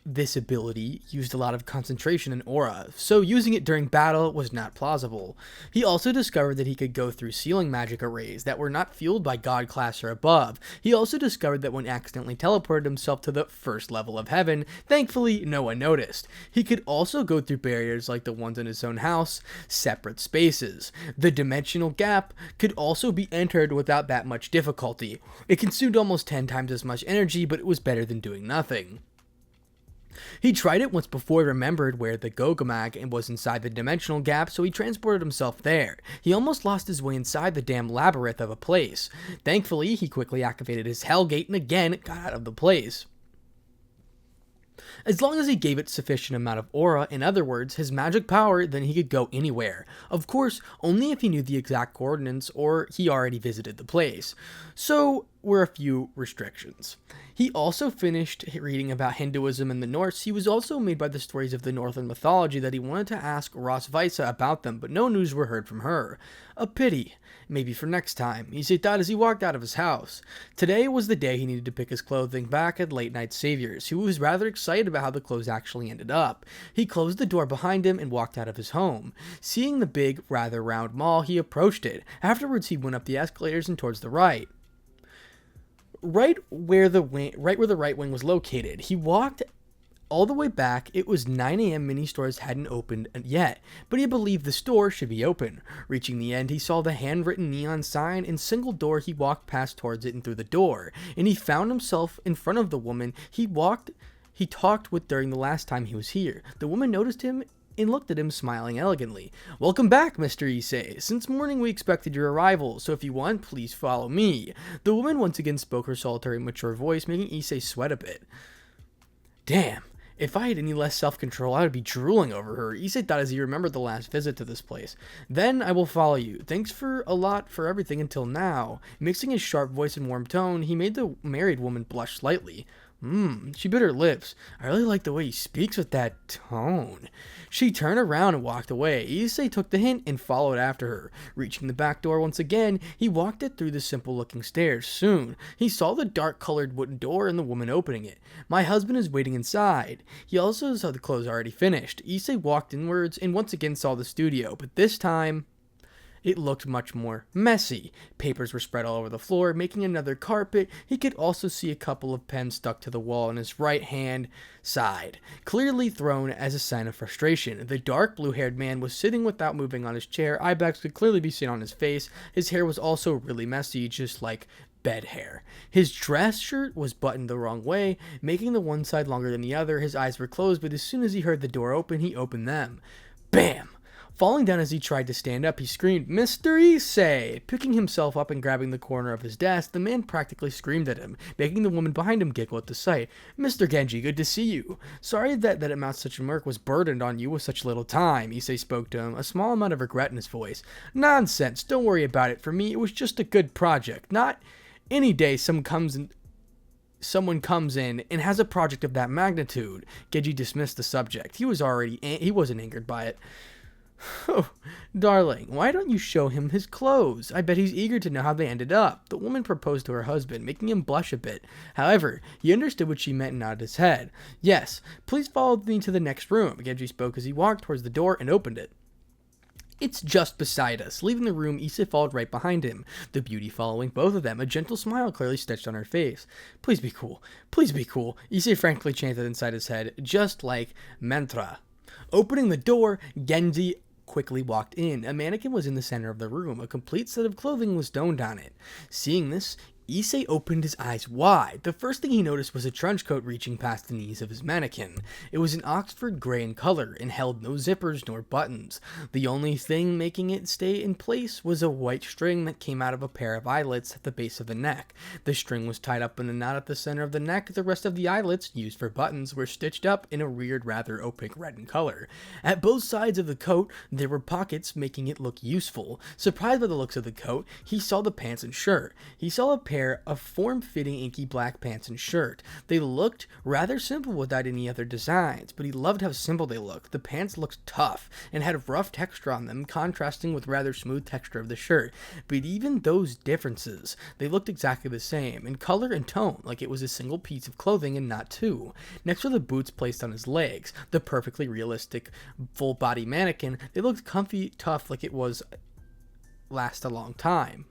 this ability used a lot of concentration and aura, so using it during battle was not plausible. He also discovered that he could go through ceiling magic arrays that were not fueled by God class or above. He also discovered that when accidentally teleported himself to the first level of heaven, thankfully no one noticed. He could also go through barriers like the ones in his own house, separate spaces. The dimensional gap could also be entered without that much difficulty. It consumed almost 10 times as much energy, but it was better than doing nothing. He tried it once before he remembered where the Gogamag was inside the dimensional gap, so he transported himself there. He almost lost his way inside the damn labyrinth of a place. Thankfully, he quickly activated his Hellgate and again got out of the place. As long as he gave it sufficient amount of aura, in other words, his magic power, then he could go anywhere. Of course, only if he knew the exact coordinates or he already visited the place. So, were a few restrictions. He also finished reading about Hinduism and the Norse. He was also made by the stories of the Northern mythology that he wanted to ask Ross Visa about them, but no news were heard from her. A pity. Maybe for next time, Issei thought as he walked out of his house. Today was the day he needed to pick his clothing back at Late Night Saviors. He was rather excited about how the clothes actually ended up. He closed the door behind him and walked out of his home. Seeing the big, rather round mall, he approached it. Afterwards, he went up the escalators and towards the right. Right where the right wing was located. He walked all the way back. It was 9 a.m. Many stores hadn't opened yet, but he believed the store should be open. Reaching the end, he saw the handwritten neon sign and single door. He walked past towards it and through the door, and he found himself in front of the woman he talked with during the last time he was here. The woman noticed him and looked at him, smiling elegantly. "Welcome back, Mr. Issei. Since morning we expected your arrival, so if you want, please follow me." The woman once again spoke her solitary, mature voice, making Issei sweat a bit. Damn, if I had any less self-control, I would be drooling over her. Issei thought as he remembered the last visit to this place. "Then I will follow you. Thanks for a lot for everything until now." Mixing his sharp voice and warm tone, he made the married woman blush slightly. She bit her lips. "I really like the way he speaks with that tone." She turned around and walked away. Issei took the hint and followed after her. Reaching the back door once again, he walked it through the simple-looking stairs. Soon, he saw the dark-colored wooden door and the woman opening it. "My husband is waiting inside." He also saw the clothes already finished. Issei walked inwards and once again saw the studio, but this time it looked much more messy. Papers were spread all over the floor, making another carpet. He could also see a couple of pens stuck to the wall on his right-hand side, clearly thrown as a sign of frustration. The dark blue-haired man was sitting without moving on his chair. Eye bags could clearly be seen on his face. His hair was also really messy, just like bed hair. His dress shirt was buttoned the wrong way, making the one side longer than the other. His eyes were closed, but as soon as he heard the door open, he opened them. Bam! Falling down as he tried to stand up, he screamed, "Mr. Issei!" Picking himself up and grabbing the corner of his desk, the man practically screamed at him, making the woman behind him giggle at the sight. "Mr. Genji, good to see you. Sorry that amount such a work was burdened on you with such little time," Issei spoke to him, a small amount of regret in his voice. "Nonsense, don't worry about it. For me, it was just a good project. Not any day someone comes in and has a project of that magnitude." Genji dismissed the subject. He wasn't angered by it. "Oh, darling, why don't you show him his clothes? I bet he's eager to know how they ended up." The woman proposed to her husband, making him blush a bit. However, he understood what she meant and nodded his head. "Yes, please follow me to the next room." Genji spoke as he walked towards the door and opened it. "It's just beside us." Leaving the room, Issei followed right behind him, the beauty following both of them, a gentle smile clearly stitched on her face. "Please be cool. Please be cool," Issei frankly chanted inside his head, just like mantra. Opening the door, Genji quickly walked in. A mannequin was in the center of the room. A complete set of clothing was donned on it. Seeing this, Issei opened his eyes wide. The first thing he noticed was a trench coat reaching past the knees of his mannequin. It was an Oxford gray in color and held no zippers nor buttons. The only thing making it stay in place was a white string that came out of a pair of eyelets at the base of the neck. The string was tied up in a knot at the center of the neck. The rest of the eyelets, used for buttons, were stitched up in a weird, rather opaque red in color. At both sides of the coat, there were pockets, making it look useful. Surprised by the looks of the coat, he saw the pants and shirt. He saw a pair of form-fitting inky black pants and shirt. They looked rather simple without any other designs, but he loved how simple they looked. The pants looked tough and had rough texture on them, contrasting with rather smooth texture of the shirt. But even those differences, they looked exactly the same, in color and tone, like it was a single piece of clothing and not two. Next were the boots placed on his legs, the perfectly realistic full-body mannequin. They looked comfy, tough, like it was last a long time.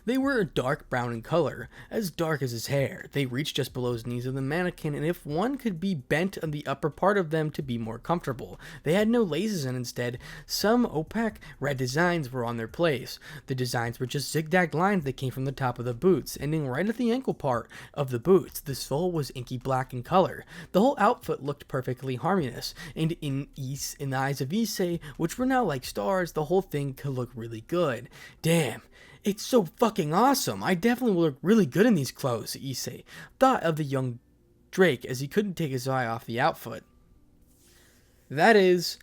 They were a dark brown in color, as dark as his hair. They reached just below his knees of the mannequin, and if one could be bent on the upper part of them to be more comfortable. They had no laces, and instead, some opaque red designs were on their place. The designs were just zigzag lines that came from the top of the boots, ending right at the ankle part of the boots. The sole was inky black in color. The whole outfit looked perfectly harmonious, and in the eyes of Issei, which were now like stars, the whole thing could look really good. "Damn. It's so fucking awesome. I definitely will look really good in these clothes," Issei thought of the young Drake as he couldn't take his eye off the outfit. That is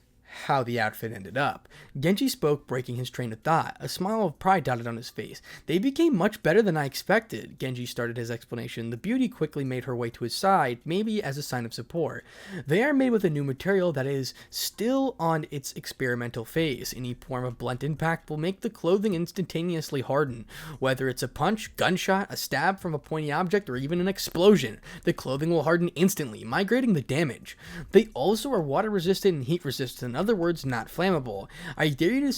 how the outfit ended up. Genji spoke, breaking his train of thought. A smile of pride dotted on his face. "They became much better than I expected." Genji started his explanation. The beauty quickly made her way to his side, maybe as a sign of support. "They are made with a new material that is still on its experimental phase. Any form of blunt impact will make the clothing instantaneously harden. Whether it's a punch, gunshot, a stab from a pointy object, or even an explosion, the clothing will harden instantly, migrating the damage. They also are water resistant and heat resistant. In other words, not flammable. I dare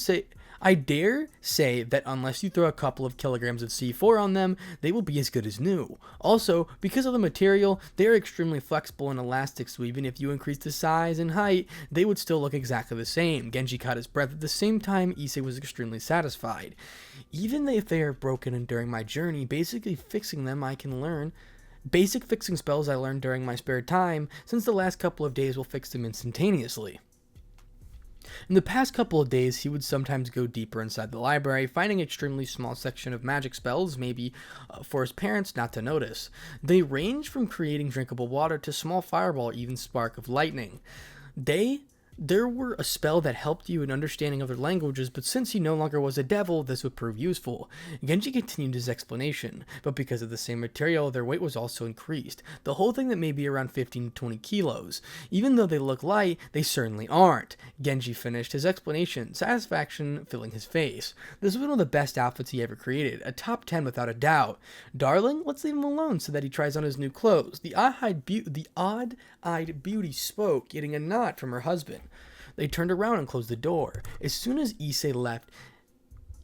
say that unless you throw a couple of kilograms of C4 on them, they will be as good as new. Also, because of the material, they are extremely flexible and elastic, so even if you increase the size and height, they would still look exactly the same." Genji caught his breath. At the same time, Issei was extremely satisfied. "Even if they are broken and during my journey, basic fixing spells I learned during my spare time, since the last couple of days will fix them instantaneously." In the past couple of days, he would sometimes go deeper inside the library, finding an extremely small section of magic spells, maybe for his parents not to notice. They range from creating drinkable water to small fireball or even spark of lightning. There were a spell that helped you in understanding other languages, but since he no longer was a devil, this would prove useful. Genji continued his explanation, but because of the same material, their weight was also increased. The whole thing that may be around 15 to 20 kilos. Even though they look light, they certainly aren't. Genji finished his explanation, satisfaction filling his face. This was one of the best outfits he ever created, a top 10 without a doubt. "Darling, let's leave him alone so that he tries on his new clothes." The odd-eyed beauty spoke, getting a nod from her husband. They turned around and closed the door. As soon as Issei left,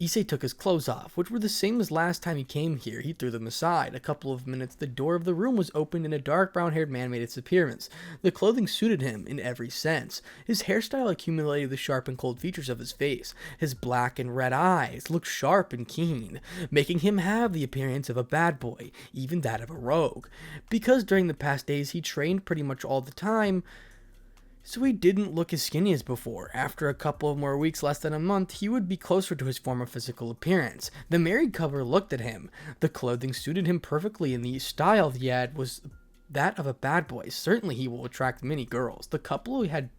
Issei took his clothes off, which were the same as last time he came here. He threw them aside. A couple of minutes, the door of the room was opened and a dark brown-haired man made its appearance. The clothing suited him in every sense. His hairstyle accumulated the sharp and cold features of his face. His black and red eyes looked sharp and keen, making him have the appearance of a bad boy, even that of a rogue. Because during the past days he trained pretty much all the time, so he didn't look as skinny as before. After a couple of more weeks, less than a month, he would be closer to his former physical appearance. The married couple looked at him. The clothing suited him perfectly, and the style he had was that of a bad boy. Certainly he will attract many girls. The couple had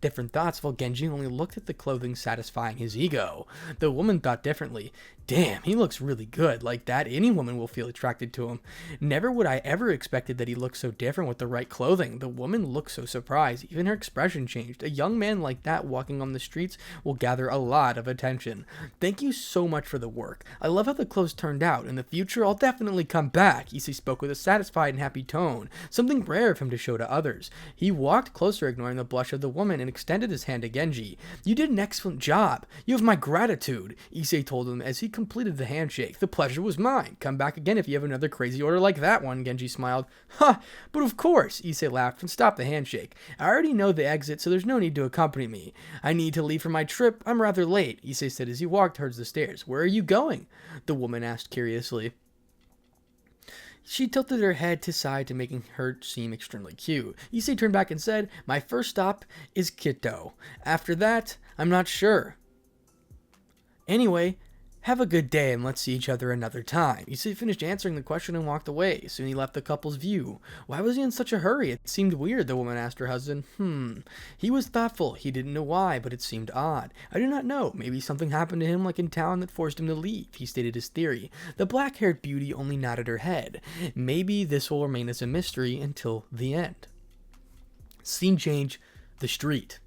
different thoughts, while Genji only looked at the clothing satisfying his ego. The woman thought differently. Damn, he looks really good. Like that, any woman will feel attracted to him. Never would I ever expected that he looked so different with the right clothing. The woman looked so surprised. Even her expression changed. A young man like that walking on the streets will gather a lot of attention. Thank you so much for the work. I love how the clothes turned out. In the future, I'll definitely come back. Issei spoke with a satisfied and happy tone, something rare of him to show to others. He walked closer, ignoring the blush of the woman, and extended his hand to Genji. You did an excellent job. You have my gratitude, Issei told him as he completed the handshake. The pleasure was mine. Come back again if you have another crazy order like that one, Genji smiled. Ha, but of course, Issei laughed and stopped the handshake. I already know the exit, so there's no need to accompany me. I need to leave for my trip. I'm rather late, Issei said as he walked towards the stairs. Where are you going? The woman asked curiously. She tilted her head to side to making her seem extremely cute. Issei turned back and said, my first stop is Kito. After that, I'm not sure. Anyway, have a good day and let's see each other another time. Issei finished answering the question and walked away. Soon he left the couple's view. Why was he in such a hurry? It seemed weird, the woman asked her husband. He was thoughtful. He didn't know why, but it seemed odd. I do not know. Maybe something happened to him like in town that forced him to leave. He stated his theory. The black-haired beauty only nodded her head. Maybe this will remain as a mystery until the end. Scene change, the street.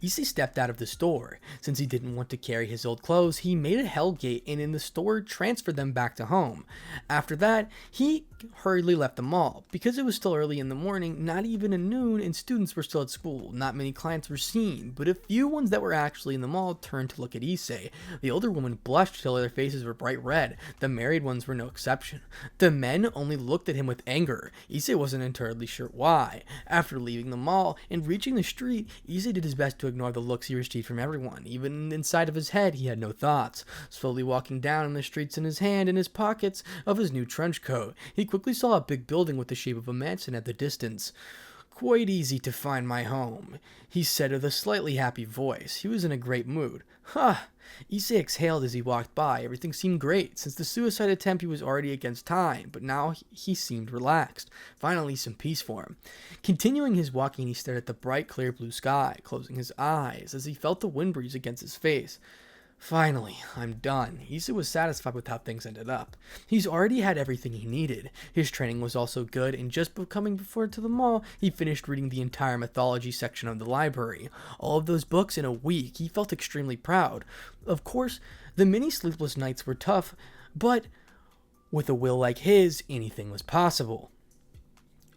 Issei stepped out of the store. Since he didn't want to carry his old clothes, he made a hell gate and in the store transferred them back to home. After that, he hurriedly left the mall. Because it was still early in the morning, not even at noon, and students were still at school. Not many clients were seen, but a few ones that were actually in the mall turned to look at Issei. The older women blushed till their faces were bright red. The married ones were no exception. The men only looked at him with anger. Issei wasn't entirely sure why. After leaving the mall and reaching the street, Issei did his best to ignore the looks he received from everyone. Even inside of his head, he had no thoughts. Slowly walking down in the streets in his hand in his pockets of his new trench coat, he quickly saw a big building with the shape of a mansion at the distance. Quite easy to find my home, he said with a slightly happy voice. He was in a great mood. Ha! Issei exhaled as he walked by. Everything seemed great. Since the suicide attempt, he was already against time, but now he seemed relaxed. Finally, some peace for him. Continuing his walking, he stared at the bright, clear blue sky, closing his eyes as he felt the wind breeze against his face. Finally, I'm done. Issei was satisfied with how things ended up. He's already had everything he needed. His training was also good, and just coming before to the mall, he finished reading the entire mythology section of the library. All of those books in a week. He felt extremely proud. Of course, the many sleepless nights were tough, but with a will like his, anything was possible.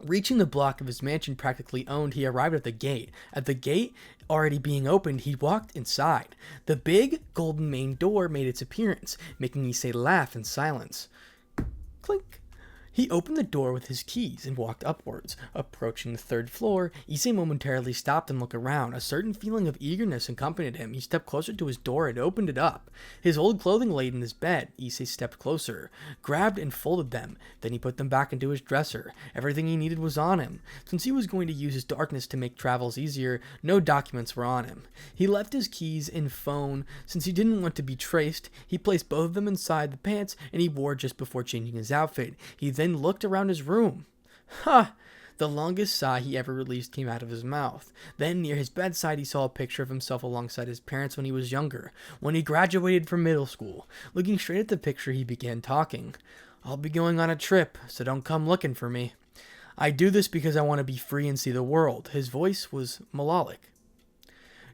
Reaching the block of his mansion practically owned, he arrived at the gate. At the gate already being opened, he walked inside. The big golden main door made its appearance, making Issei laugh in silence. Clink. He opened the door with his keys and walked upwards. Approaching the third floor, Issei momentarily stopped and looked around. A certain feeling of eagerness accompanied him. He stepped closer to his door and opened it up. His old clothing laid in his bed. Issei stepped closer, grabbed and folded them. Then he put them back into his dresser. Everything he needed was on him. Since he was going to use his darkness to make travels easier, no documents were on him. He left his keys and phone. Since he didn't want to be traced, he placed both of them inside the pants and he wore just before changing his outfit. He then looked around his room. Ha! The longest sigh he ever released came out of his mouth. Then, near his bedside, he saw a picture of himself alongside his parents when he was younger, when he graduated from middle school. Looking straight at the picture, he began talking. I'll be going on a trip, so don't come looking for me. I do this because I want to be free and see the world. His voice was melodic.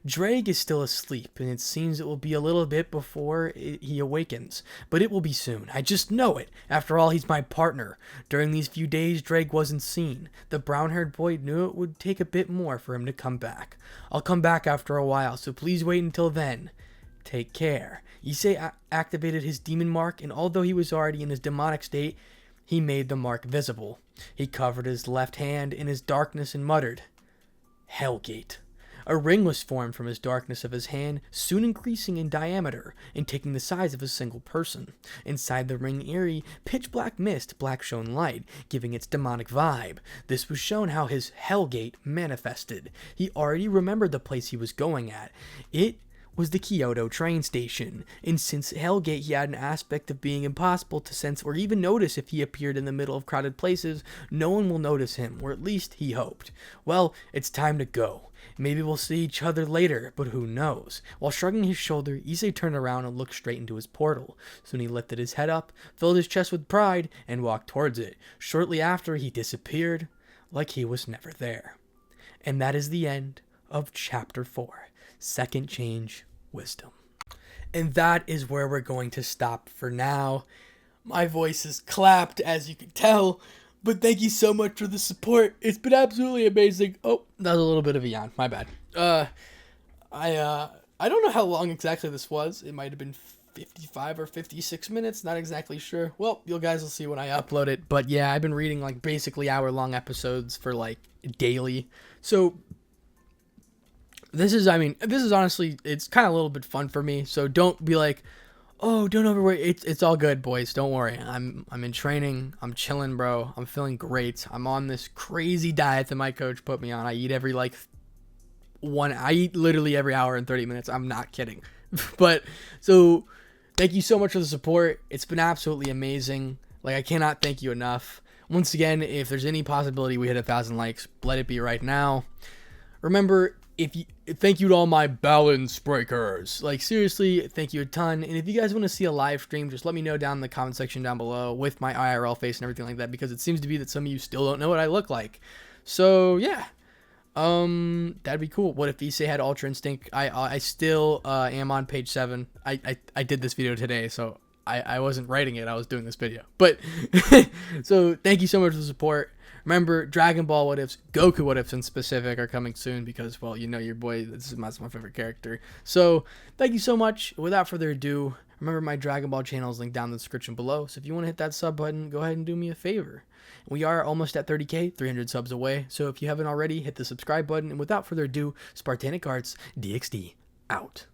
Drake is still asleep, and it seems it will be a little bit before he awakens. But it will be soon. I just know it. After all, he's my partner. During these few days, Drake wasn't seen. The brown-haired boy knew it would take a bit more for him to come back. I'll come back after a while, so please wait until then. Take care. Issei activated his demon mark, and although he was already in his demonic state, he made the mark visible. He covered his left hand in his darkness and muttered, Hellgate. A ring was formed from his darkness of his hand, soon increasing in diameter and taking the size of a single person. Inside the ring eerie, pitch-black mist, black-shone light, giving its demonic vibe. This was shown how his Hellgate manifested. He already remembered the place he was going at. It was the Kyoto train station, and since Hellgate he had an aspect of being impossible to sense or even notice if he appeared in the middle of crowded places. No one will notice him, or at least he hoped. Well, it's time to go. Maybe we'll see each other later, but who knows? While shrugging his shoulder, Issei turned around and looked straight into his portal. Soon he lifted his head up, filled his chest with pride, and walked towards it. Shortly after, he disappeared like he was never there. And that is the end of Chapter 4. Second Change Wisdom. And that is where we're going to stop for now. My voice is clapped, as you can tell, but thank you so much for the support. It's been absolutely amazing. Oh, that was a little bit of a yawn. My bad. I don't know how long exactly this was. It might have been 55 or 56 minutes. Not exactly sure. Well, you guys will see when I upload it. But yeah, I've been reading like basically hour-long episodes for like daily. So this is honestly, it's kind of a little bit fun for me. So don't be like, oh, don't overweight. It's all good, boys. Don't worry. I'm in training. I'm chilling, bro. I'm feeling great. I'm on this crazy diet that my coach put me on. I eat I eat literally every hour and 30 minutes. I'm not kidding. But so thank you so much for the support. It's been absolutely amazing. Like, I cannot thank you enough. Once again, if there's any possibility we hit 1,000 likes, let it be right now. Remember, thank you to all my balance breakers. Like, seriously, thank you a ton. And if you guys want to see a live stream, just let me know down in the comment section down below with my IRL face and everything like that, because it seems to be that some of you still don't know what I look like. So yeah, that'd be cool. What if Issei had Ultra Instinct? I still am on page 7. I did this video today, so I wasn't writing it. I was doing this video. But so thank you so much for the support. Remember, Dragon Ball what ifs, Goku what ifs in specific are coming soon because, well, you know your boy, this is my favorite character. So thank you so much. Without further ado, remember my Dragon Ball channel is linked down in the description below. So if you want to hit that sub button, go ahead and do me a favor. We are almost at 30K, 300 subs away. So if you haven't already, hit the subscribe button. And without further ado, Spartanic Arts DxD out.